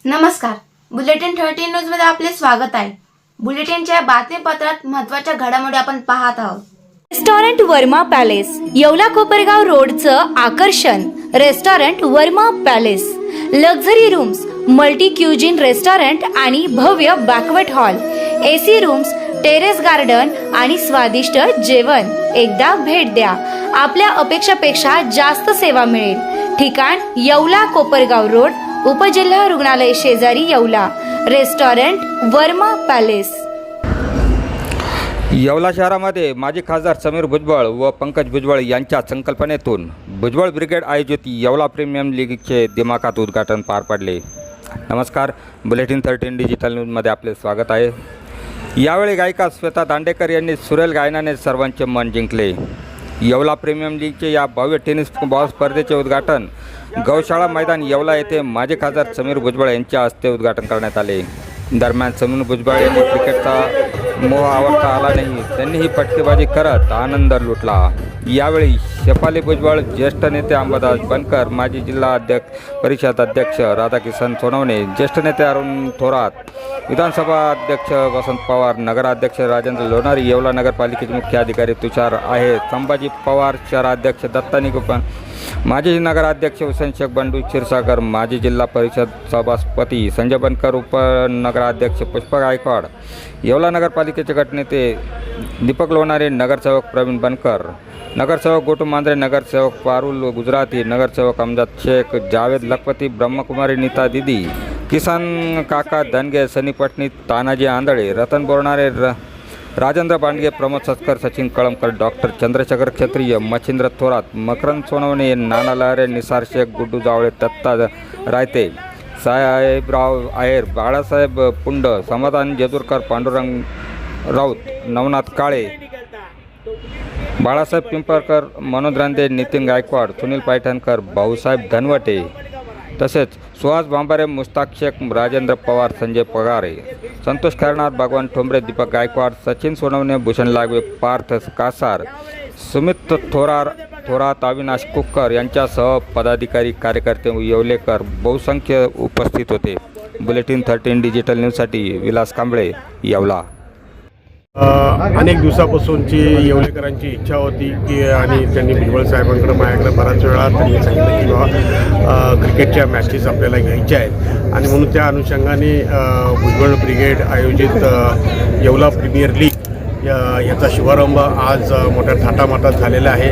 नमस्कार, bulletin 13 news मध्ये आपले स्वागत आहे। बुलेटिनच्या बातमीपत्रात महत्त्वाच्या घडामोडी आपण पाहत आहोत। रेस्टॉरंट वर्मा पॅलेस, येवला कोपरगाव रोडचं आकर्षण। Restaurant Verma palace, luxury rooms, multi cuisine restaurant आणि भव्य banquet hall, AC rooms, terrace garden आणि स्वादिष्ट जेवण। एकदा भेट द्या, आपल्या अपेक्षापेक्षा जास्त सेवा मिळेल। ठिकाण येवला कोपरगाव रोड, उपजिल्हा रुग्णालय शेजारी येवला। Restaurant Verma palace. येवला शहरामध्ये माजी खासदार समीर भुजबळ व पंकज भुजबळ यांच्या संकल्पनेतून भुजबळ ब्रिगेड आयोजित येवला प्रीमियम लीगचे दिमाखात उद्घाटन पार पडले। नमस्कार, बुलेटिन 13 डिजिटल न्यूजमध्ये आपले स्वागत आहे। यावेळी गायिका श्वेता दांडेकर यांनी सुरेल गायनाने सर्वांचे मन जिंकले। येवला प्रीमियम लीगचे या भव्य टेनिस बॉल स्पर्धेचे उद्घाटन गौशाळा मैदान येवला येथे माजी खासदार समीर भुजबळ यांच्या हस्ते उद्घाटन करण्यात आले। दरम्यान समीर भुजबळ यांनी क्रिकेटचा मोह आवडता आला नाही, त्यांनीही पटकेबाजी करत आनंद लुटला। यावेळी शेफाली भुजबळ, ज्येष्ठ नेते अंबादास बनकर, माजी जिल्हा परिषद अध्यक्ष राधाकिशन सोनवणे, ज्येष्ठ नेते अरुण थोरात, विधानसभा अध्यक्ष वसंत पवार, नगराध्यक्ष राजेंद्र लोणारी, येवला नगरपालिकेचे मुख्य अधिकारी तुषार आहे, संभाजी पवार, शहराध्यक्ष दत्ता निकुपन, माजी नगराध्यक्ष हुसेन शेख बंडू क्षीरसागर, माजी जिल्हा परिषद सभापती संजय बनकर, उपनगराध्यक्ष पुष्पा गायकवाड, येवला नगरपालिकेचे गटनेते दीपक लोणारे, नगरसेवक प्रवीण बनकर, नगरसेवक गोटू मांजरे, नगरसेवक पारुल गुजराती, नगरसेवक अमजद शेख, जावेद लखपती, ब्रह्मकुमारी नीता दीदी, किसान काका धनगे, सनी पटनी, तानाजी आंधळे, रतन बोरणारे, राजेंद्र बांडगे, प्रमोद सचकर, सचिन कळमकर, डॉक्टर चंद्रशेखर क्षत्रिय, मच्छिंद्र थोरात, मकरंद सोनवणे, नाना लहरे, निसार शेख, गुड्डू जावळे, दत्ता रायते, साहेबराव आहेर, बाळासाहेब पुंड, समाधान जेजुरकर, पांडुरंग राऊत, नवनाथ काळे, बाळासाहेब पिंपळकर, मनोज रांदे, नितीन गायकवाड, सुनील पैठणकर, भाऊसाहेब धनवटे, तसेच सुहास भांबारे, मुस्ताक शेख, राजेंद्र पवार, संजय पगारे, संतोष खैरनार, भगवान ठोंबरे, दीपक गायकवाड, सचिन सोनवणे, भूषण लागवे, पार्थ कासार, सुमित थोरात, अविनाश कुक्कर यांच्यासह पदाधिकारी, कार्यकर्ते, येवलेकर बहुसंख्य उपस्थित होते। बुलेटिन 13 डिजिटल न्यूजसाठी विलास कांबळे, येवला। अनेक दिवसापासूनची येवलेकरांची इच्छा होती की आणि त्यांनी भुजबळ साहेबांकडे माझ्याकडे बराच वेळा त्यांनी सांगितलं की बाबा क्रिकेटच्या मॅचेस आपल्याला घ्यायच्या आहेत आणि म्हणून त्या अनुषंगाने भुजबळ ब्रिगेड आयोजित येवला प्रीमियर लीग याचा शुभारंभ आज मोठ्या थाटामाटात झालेला आहे।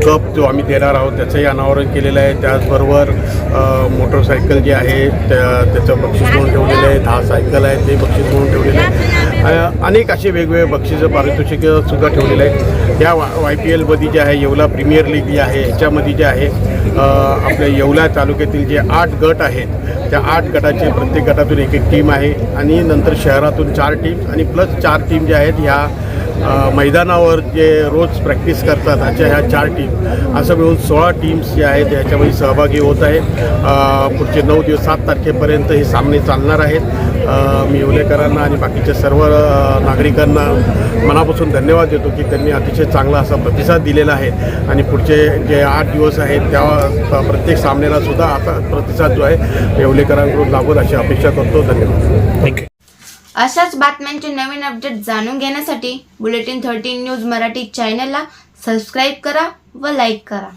कप जो आम्ही देणार आहोत त्याचंही अनावरण केलेलं आहे। त्याचबरोबर मोटरसायकल जे आहे त्याचं बक्षीस म्हणून ठेवलेलं आहे, 10 सायकल आहेत ते बक्षीस म्हणून ठेवलेलं आहे। अनेक असे वेगवेगळे बक्षीचं पारितोषिकसुद्धा ठेवलेलं आहे। या YPLमध्ये जे आहे येवला प्रीमियर लीग जी आहे ह्याच्यामध्ये जे आहे आपल्या येवला तालुक्यातील जे 8 गट आहेत त्या 8 गटाचे प्रत्येक गटातून एक टीम आहे आणि नंतर शहरातून 4 टीम्स आणि प्लस 4 टीम ज्या आहेत ह्या मैदानावर जे रोज प्रॅक्टिस करतात अशा ह्या 4 टीम असं मिळून 16 टीम्स जे आहेत ह्याच्यामध्ये सहभागी होत आहे। पुढचे 9 दिवस 7 तारखेपर्यंत हे सामने चालणार आहेत। मी येवलेकरांना आणि बाकीच्या सर्व नागरिकांना मनापासून धन्यवाद देतो की त्यांनी अतिशय चांगला असा प्रतिसाद दिलेला आहे आणि पुढचे जे 8 दिवस आहेत त्या प्रत्येक सामन्याला सुद्धा आता प्रतिसाद जो आहे येवलेकरांकडून लागेल अशी अपेक्षा करतो। धन्यवाद, थँक्यू। अशाच बातम्यांचे नवीन अपडेट जाणून घेण्यासाठी बुलेटिन 13 न्यूज मराठी चॅनलला सबस्क्राईब करा व लाईक करा।